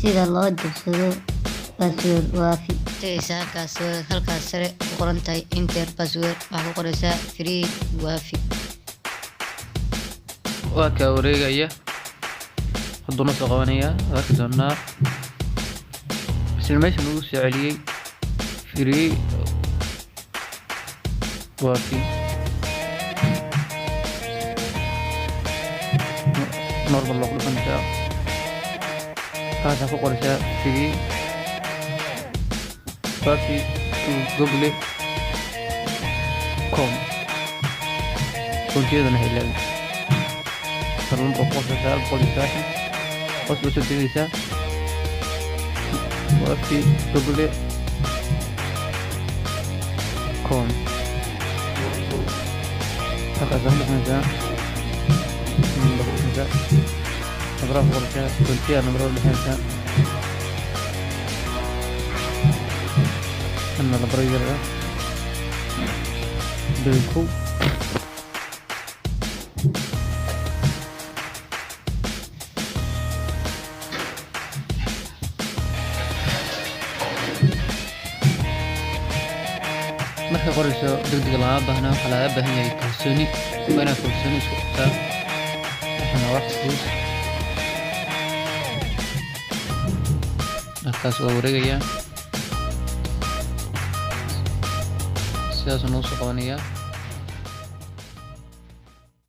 sida loo dibsado password waafi tagaysaa kaasoo halkaas sare ku qoran tahay enter password waxaa ku qoraysaa free waafi waa ka wareegaya hadduna soo qabanaya arki doonaa isla meesha lagu soo celiyey free waafi normal loo dhufanaysaa kaasaa ku qoraysaa free waafi google.com kontiyadana haylaga sarun qoqosaysaa boqolisaaxin hoos baa soo degaysaa waafi google.com halkaasaa dhufanaysaa نبرة فرشة كنتيا نبرة لحنسا أنا نبرة يرى بالكو marka qorayso degdeg lama baahna waxaa laga baahan yahay kalsooni waa inaad kalsooni isku qabtaa waxaana wax fudud markaas waa wareegayaa sidaas noo soo qabanaya